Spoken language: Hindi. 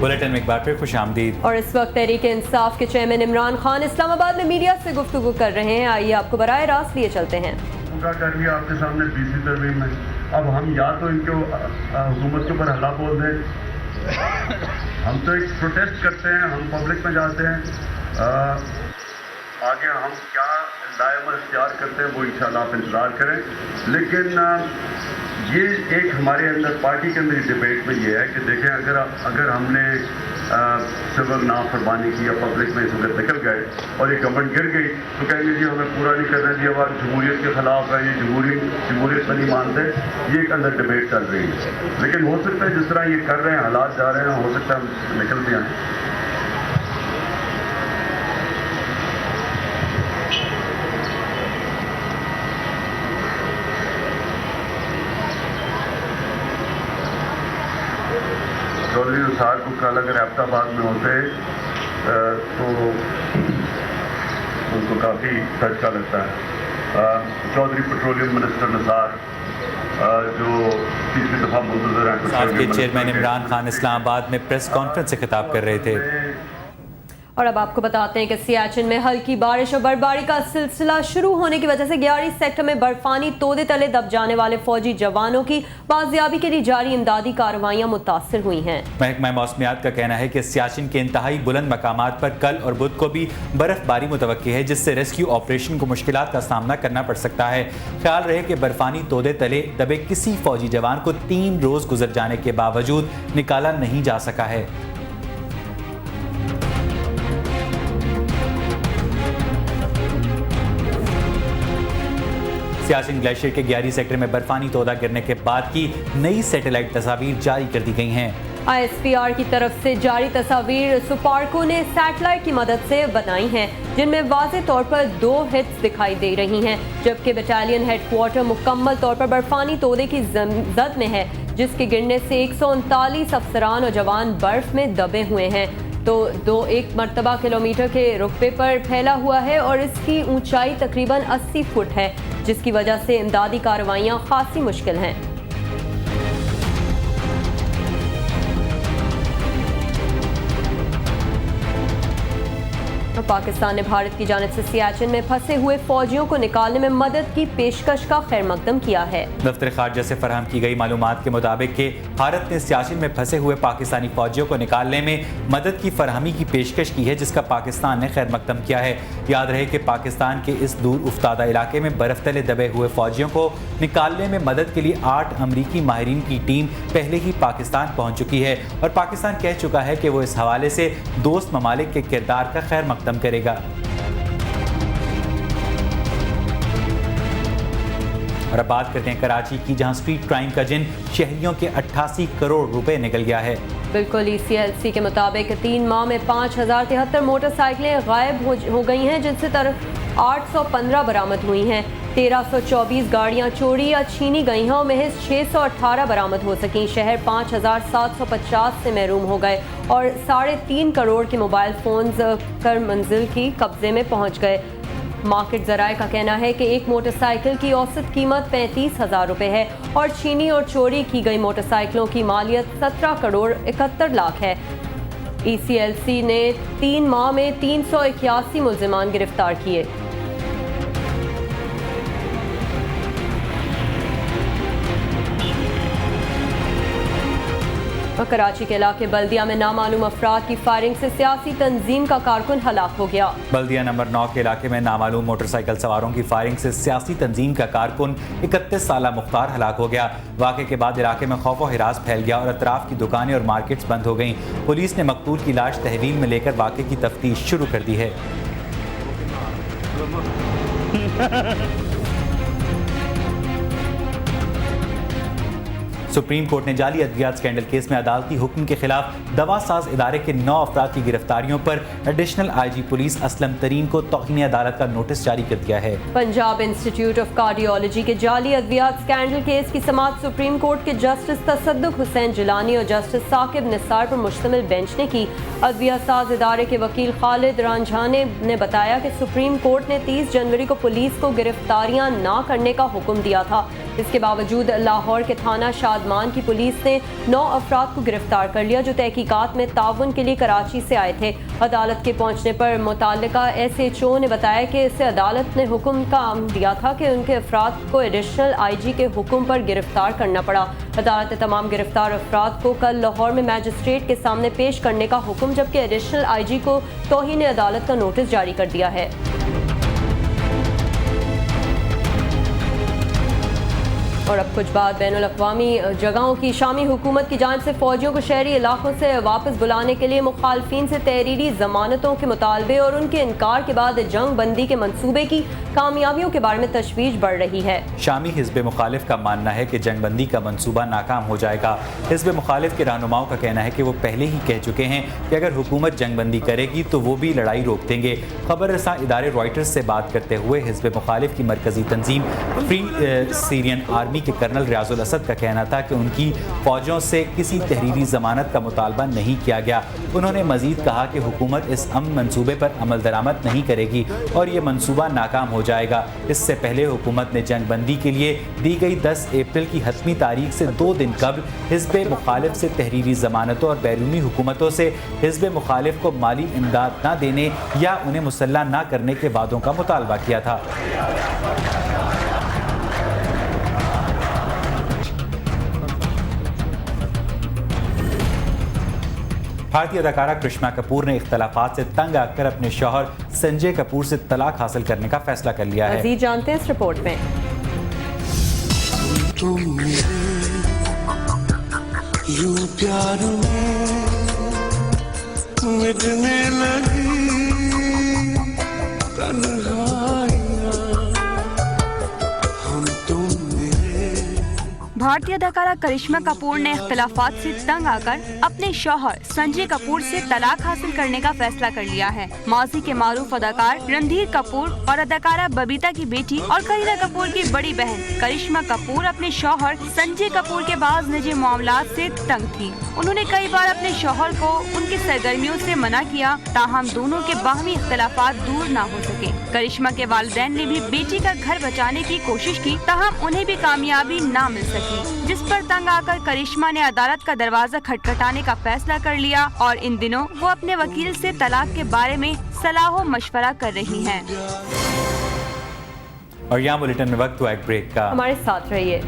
बुलेटिन में एक बार फिर खुशामदीद। और इस वक्त तहरीक इंसाफ के चेयरमैन इमरान खान इस्लामाबाद में मीडिया से गुफ्तगू कर रहे हैं। आइए आपको बराह रास्त लिए चलते हैं। पूरा कर लिया आपके सामने 20वीं तरमीम में। अब हम या तो इनको हुकूमत के ऊपर हल्ला बोल दें, हम तो एक प्रोटेस्ट करते हैं, हम पब्लिक में जाते हैं, आगे हम क्या लाएमल इख्तियार करते हैं वो इंशाल्लाह आप इंतज़ार करें। लेकिन ये एक हमारे अंदर पार्टी के अंदर डिबेट में ये है कि देखें अगर हमने सिविल नाफरमानी की या पब्लिक में इस वक्त निकल गए और ये गवर्नमेंट गिर गई तो कहेंगे जी हमें पूरा नहीं करने दिया, वह जमहूरियत के खिलाफ है, ये जमहूरियत में नहीं मानते। ये एक अंदर डिबेट चल रही है, लेकिन हो सकता है जिस तरह ये कर रहे हैं, हालात जा रहे हैं, हो सकता है हम निकल भी आए। चौधरी निसार को कल अगर एबटाबाद में होते तो उनको काफ़ी धचका लगता है। चौधरी पेट्रोलियम मिनिस्टर निसार जो तीसरी दफ़ा मुंतज़र हैं। साथ के चेयरमैन इमरान खान इस्लामाबाद में प्रेस कॉन्फ्रेंस से खिताब कर रहे थे। और अब आपको बताते हैं कि सियाचिन में हल्की बारिश और बर्फबारी का सिलसिला शुरू होने की वजह से 11 सेक्टर में बर्फानी तोदे तले दब जाने वाले फौजी जवानों की बाजियाबी के लिए जारी इमदादी कार्रवाइयां मुतासिर हुई हैं। महकमा मौसमियात का कहना है कि सियाचिन के इंतहाई बुलंद मकामात पर कल और बुध को भी बर्फबारी मुतवक्की है, जिससे रेस्क्यू ऑपरेशन को मुश्किलात का सामना करना पड़ सकता है। ख्याल रहे कि बर्फानी तोदे तले दबे किसी फौजी जवान को 3 रोज गुजर जाने के बावजूद निकाला नहीं जा सका है। सियाचिन ग्लेशियर के 11 सेक्टर में बर्फानी तोदा गिरने के बाद की नई सैटेलाइट तस्वीर जारी कर दी गई हैं। ISPR की तरफ से जारी तस्वीर सुपार्को ने सैटेलाइट की मदद से बनाई हैं, जिनमें वाज़ेह तौर पर 2 हिट्स दिखाई दे रही हैं, जबकि बटालियन हेडक्वार्टर मुकम्मल तौर पर बर्फानी तोदे की जद में है, जिसके गिरने से 139 अफसरान और जवान बर्फ में दबे हुए हैं। तो 1 मरतबा किलोमीटर के रुकबे पर फैला हुआ है और इसकी ऊंचाई तकरीबन 80 फुट है, जिसकी वजह से इमदादी कार्रवाइयां खासी मुश्किल हैं। पाकिस्तान ने भारत की जानिब से सियाचिन में फंसे हुए फौजियों को निकालने में मदद की पेशकश का खैर मकदम किया है। दफ्तर खारजा से फराहम की गई मालूमात के मुताबिक कि भारत ने सियाचिन में फंसे हुए पाकिस्तानी फौजियों को निकालने में मदद की फराहमी की पेशकश की है, जिसका पाकिस्तान ने खैर मकदम किया है। याद रहे कि पाकिस्तान के इस दूर उफ्तादा इलाके में बर्फ तले दबे हुए फौजियों को निकालने में मदद के लिए 8 अमरीकी माहिरीन की टीम पहले ही पाकिस्तान पहुंच चुकी है और पाकिस्तान कह चुका है कि वो इस हवाले से दोस्त ममालिक के किरदार का खैर मकदम करेगा। और अब बात करते हैं कराची की, जहां स्ट्रीट क्राइम का जिन शहरियों के 88 करोड़ रुपए निकल गया है। बिल्कुल, ECLC के मुताबिक 3 माह में 5073 मोटरसाइकिलें गायब हो गई हैं, जिनसे 815 बरामद हुई हैं। 1324 गाड़ियां चोरी या छीनी गई हैं और महज 618 बरामद हो सकी। शहर 5750 से महरूम हो गए और 3.5 करोड़ के मोबाइल फोन्स कर मंजिल की कब्जे में पहुंच गए। मार्केट ज़राए का कहना है कि एक मोटरसाइकिल की औसत कीमत 35,000 रुपये है और छीनी और चोरी की गई मोटरसाइकिलों की मालियत 17 करोड़ 71 लाख है। ECLC ने 3 माह में 381 मुल्ज़िमान गिरफ्तार किए। कराची के इलाके बल्दिया में नामालूम अफराद की फायरिंग से सियासी तंजीम का कारकुन हलाक हो गया। बल्दिया नंबर 9 के इलाके में नामालूम मोटरसाइकिल सवारों की फायरिंग से सियासी तंजीम का कारकुन 31 साला मुख्तार हलाक हो गया। वाक़े के बाद इलाके में खौफ व हिरास फैल गया और अतराफ की दुकानें और मार्केट्स बंद हो गईं। पुलिस ने मकतूल की लाश तहवील में लेकर वाक़े की तफ्तीश शुरू कर दी है। सुप्रीम कोर्ट ने जाली अद्वियात स्कैंडल केस में अदालती हुक्म के खिलाफ दवा साज इदारे के 9 अफराद की गिरफ्तारियों पर एडिशनल IG पुलिस असलम तरीन को तौहीन अदालत का नोटिस जारी कर दिया है। पंजाब इंस्टीट्यूट ऑफ कार्डियोलॉजी के जाली अद्वियात स्कैंडल केस की समाअत सुप्रीम कोर्ट के जस्टिस तसद्दुक हुसैन जिलानी और जस्टिस साकिब निसार पर मुश्तमिल बेंच ने की। अद्विया साज इदारे के वकील खालिद रांझाने ने बताया कि सुप्रीम कोर्ट ने 30 जनवरी को पुलिस को गिरफ्तारियां न करने का हुक्म दिया था, इसके बावजूद लाहौर के थाना शादमान की पुलिस ने 9 अफराद को गिरफ्तार कर लिया जो तहकीकात में ताउन के लिए कराची से आए थे। अदालत के पहुंचने पर मुताल्लिका SHO ने बताया कि इसे अदालत ने हुक्म का दिया था कि उनके अफराद को एडिशनल IG के हुक्म पर गिरफ्तार करना पड़ा। अदालत ने तमाम गिरफ्तार अफराद को कल लाहौर में मैजिस्ट्रेट के सामने पेश करने का हुक्म, जबकि एडिशनल IG को तौहीन अदालत का नोटिस जारी कर दिया है। और अब कुछ बात बैनुल अक़वामी जगहों की। शामी हुकूमत की जानिब से फौजियों को शहरी इलाकों से वापस बुलाने के लिए मुखालफिन से तहरीरी जमानतों के मुतालबे और उनके इनकार के बाद जंग बंदी के मंसूबे की कामयाबियों के बारे में तशवीश बढ़ रही है। शामी हिज़्ब मुखालिफ का मानना है कि जंग बंदी का मंसूबा नाकाम हो जाएगा। हिज़्ब मुखालिफ के रहनुमाओं का कहना है कि वो पहले ही कह चुके हैं कि अगर हुकूमत जंग बंदी करेगी तो वो भी लड़ाई रोक देंगे। खबर रसां इदारे रॉयटर्स से बात करते हुए हिज़्ब मुखालिफ की मरकजी तंजीम फ्री सीरियन आर्मी के कर्नल रियाजुल असद का कहना था कि उनकी फौजों से किसी तहरीरी जमानत का मुतालबा नहीं किया गया। उन्होंने मजीद कहा कि हुकूमत इस अमन मंसूबे पर अमल दरामद नहीं करेगी और ये मंसूबा नाकाम हो जाएगा। इससे पहले हुकूमत ने जंग बंदी के लिए दी गई 10 अप्रैल की हतमी तारीख से 2 दिन कबल हिज़्ब मुखालिफ से तहरीरी जमानतों और बैरूनी हुकूमतों से हिज़्ब मुखालिफ को माली इमदाद न देने या उन्हें मुसल्लह न करने के वादों का मुतालबा किया था। भारतीय अदाकारा करिश्मा कपूर ने इख्तलाफात से तंग आकर अपने शौहर संजय कपूर से तलाक हासिल करने का फैसला कर लिया है। मज़ीद जानते हैं इस रिपोर्ट में। यूं प्यार में मिटने लगी तन्हाइयां, हम तुम भारतीय अदाकारा करिश्मा कपूर ने इख्तलाफात से तंग आकर अपने शौहर संजय कपूर से तलाक हासिल करने का फैसला कर लिया है। माजी के मारूफ अदाकार रणधीर कपूर और अदाकारा बबीता की बेटी और करीना कपूर की बड़ी बहन करिश्मा कपूर अपने शौहर संजय कपूर के बाद निजी मामलात से तंग थी। उन्होंने कई बार अपने शौहर को उनकी सरगर्मियों से मना किया, ताहम दोनों के बाहमी इख्तलाफात दूर न हो सके। करिश्मा के वालिदैन ने भी बेटी का घर बचाने की कोशिश की, ताहम उन्हें भी कामयाबी न मिल सकी, जिस पर तंग आकर करिश्मा ने अदालत का दरवाजा खटखटाने का फैसला कर लिया और इन दिनों वो अपने वकील से तलाक के बारे में सलाह मशवरा कर रही हैं। और यहाँ बुलेटिन में वक्त हुआ एक ब्रेक का। हमारे साथ रहिए।